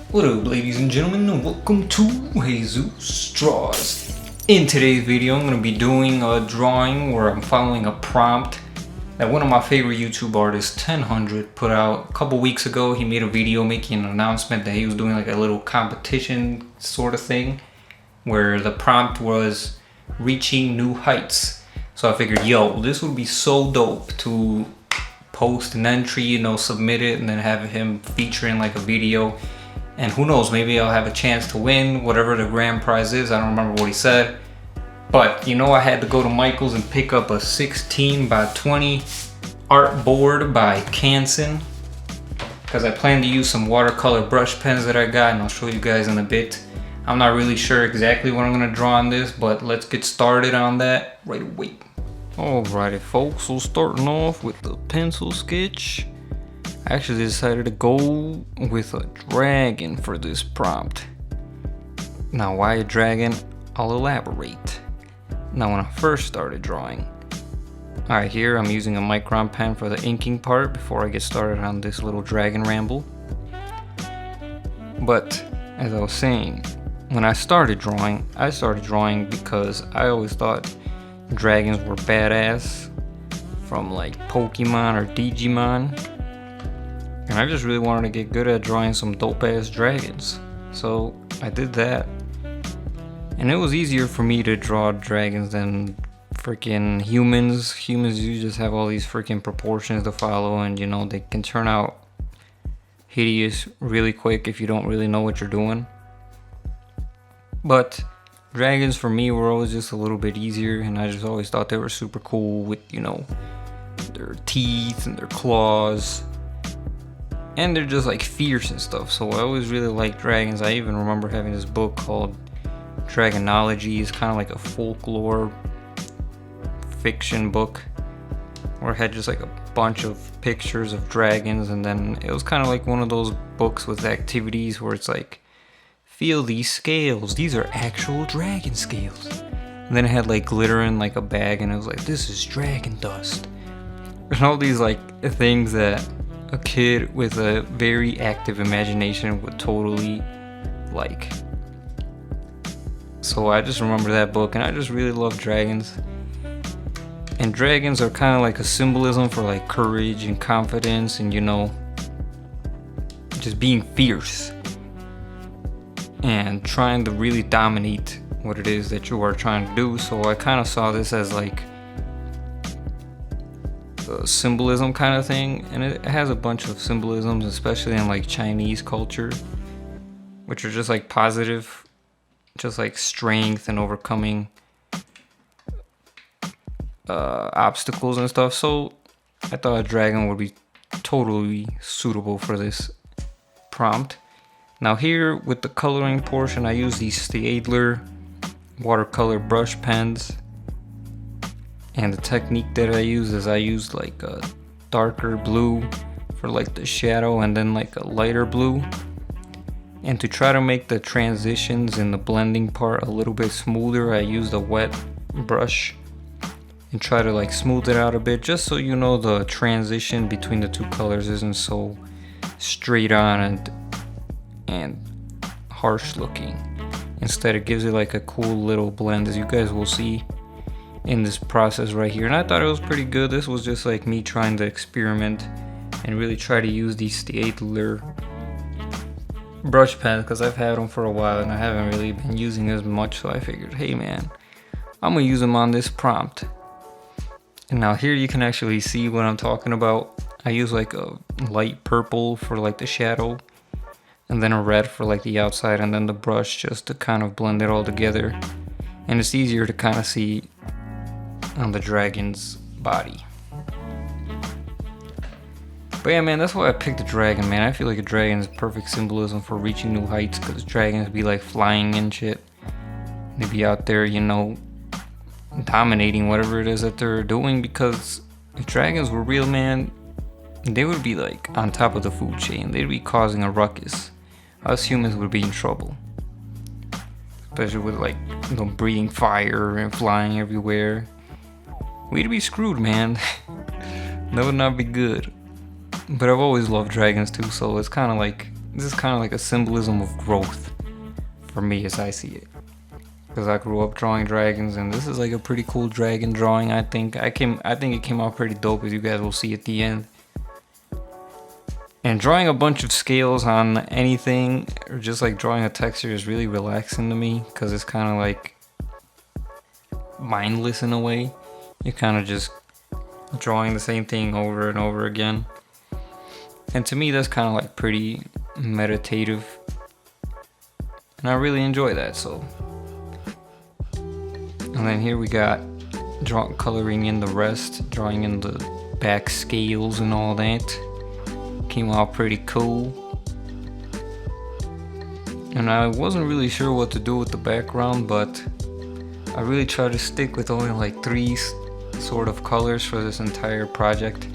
What up, ladies and gentlemen, and welcome to JesusDrawz. In today's video, I'm going to be doing a drawing where I'm following a prompt that one of my favorite YouTube artists, Tenhundred, put out a couple weeks ago. He made a video making an announcement that he was doing like a little competition sort of thing where the prompt was reaching new heights. So I figured, yo, this would be so dope to post an entry, submit it, and then have him feature in like a video. And who knows, maybe I'll have a chance to win whatever the grand prize is. I don't remember what he said. But I had to go to Michael's and pick up a 16 by 20 art board by Canson, because I plan to use some watercolor brush pens that I got, and I'll show you guys in a bit. I'm not really sure exactly what I'm going to draw on this, but let's get started on that right away. Alrighty folks, so starting off with the pencil sketch. I actually decided to go with a dragon for this prompt. Now why a dragon? I'll elaborate. Now when I first started drawing, alright, here I'm using a micron pen for the inking part before I get started on this little dragon ramble. But as I was saying, when I started drawing because I always thought dragons were badass from like Pokemon or Digimon. And I just really wanted to get good at drawing some dope ass dragons. So I did that. And it was easier for me to draw dragons than freaking humans. Humans, you just have all these freaking proportions to follow, and they can turn out hideous really quick if you don't really know what you're doing. But dragons for me were always just a little bit easier, and I just always thought they were super cool with, their teeth and their claws. And they're just like fierce and stuff, so I always really liked dragons. I even remember having this book called Dragonology. It's kind of like a folklore fiction book where it had just like a bunch of pictures of dragons, and then it was kind of like one of those books with activities where it's like, feel these scales, these are actual dragon scales. And then it had like glitter in like a bag, and it was like, this is dragon dust. And all these like things that a kid with a very active imagination would totally like. So I just remember that book, and I just really love dragons. And dragons are kind of like a symbolism for like courage and confidence, and just being fierce and trying to really dominate what it is that you are trying to do. So I kind of saw this as like symbolism kind of thing, and it has a bunch of symbolisms, especially in like Chinese culture, which are just like positive, just like strength and overcoming obstacles and stuff. So I thought a dragon would be totally suitable for this prompt. Now here with the coloring portion, I use these Staedtler watercolor brush pens. And the technique that I use is I use like a darker blue for like the shadow, and then like a lighter blue. And to try to make the transitions in the blending part a little bit smoother, I used a wet brush and try to like smooth it out a bit, just so the transition between the two colors isn't so straight on and harsh looking. Instead, it gives it like a cool little blend, as you guys will see in this process right here. And I thought it was pretty good. This was just like me trying to experiment and really try to use these Staedtler brush pens, because I've had them for a while and I haven't really been using as much. So I figured, hey man, I'm gonna use them on this prompt. And now here you can actually see what I'm talking about. I use like a light purple for like the shadow, and then a red for like the outside, and then the brush just to kind of blend it all together. And it's easier to kind of see on the dragon's body. But yeah, man, that's why I picked a dragon, man. I feel like a dragon is perfect symbolism for reaching new heights, because dragons be like flying and shit. They be out there, dominating whatever it is that they're doing, because if dragons were real, man, they would be like on top of the food chain. They'd be causing a ruckus. Us humans would be in trouble. Especially with like, breathing fire and flying everywhere. We'd be screwed, man. That would not be good. But I've always loved dragons too, so it's kind of like this is kind of like a symbolism of growth for me as I see it. Because I grew up drawing dragons, and this is like a pretty cool dragon drawing. I think it came out pretty dope, as you guys will see at the end. And drawing a bunch of scales on anything, or just like drawing a texture, is really relaxing to me, because it's kind of like mindless in a way. You're kind of just drawing the same thing over and over again. And to me, that's kind of like pretty meditative, and I really enjoy that. So, and then here we got coloring in the rest, drawing in the back scales and all that. Came out pretty cool. And I wasn't really sure what to do with the background, but I really tried to stick with only like 3 sort of colors for this entire project.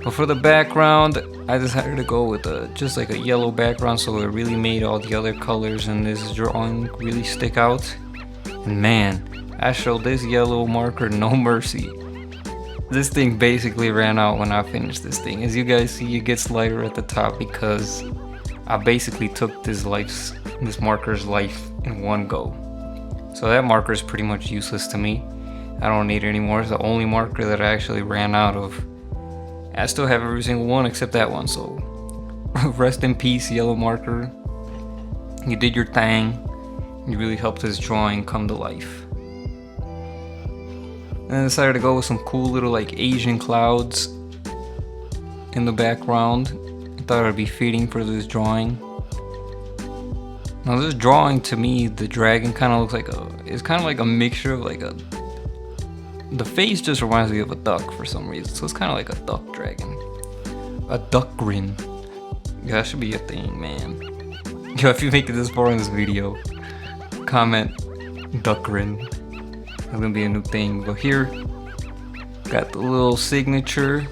But for the background, I decided to go with just like a yellow background, so it really made all the other colors in this drawing really stick out. And man, I showed this yellow marker no mercy. This thing basically ran out when I finished this thing. As you guys see, it gets lighter at the top because I basically took this marker's life in one go. So that marker is pretty much useless to me. I don't need it anymore. It's the only marker that I actually ran out of. I still have every single one except that one, so rest in peace, yellow marker. You did your thing. You really helped this drawing come to life. And I decided to go with some cool little like Asian clouds in the background. I thought it would be fitting for this drawing. Now this drawing, to me, the dragon kind of looks like it's kind of like a mixture of like the face just reminds me of a duck for some reason. So it's kind of like a duck dragon. A duck grin. Yeah, that should be a thing, man. Yo, if you make it this far in this video, comment duck grin. It's gonna be a new thing. But here, got the little signature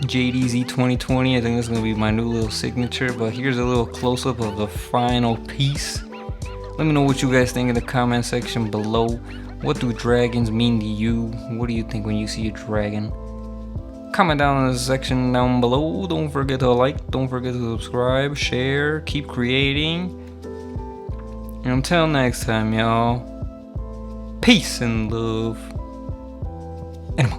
JDZ 2020. I think that's gonna be my new little signature. But here's a little close-up of the final piece. Let me know what you guys think in the comment section below. What do dragons mean to you? What do you think when you see a dragon? Comment down in the section down below. Don't forget to like, don't forget to subscribe, share, keep creating. And until next time, y'all. Peace and love. And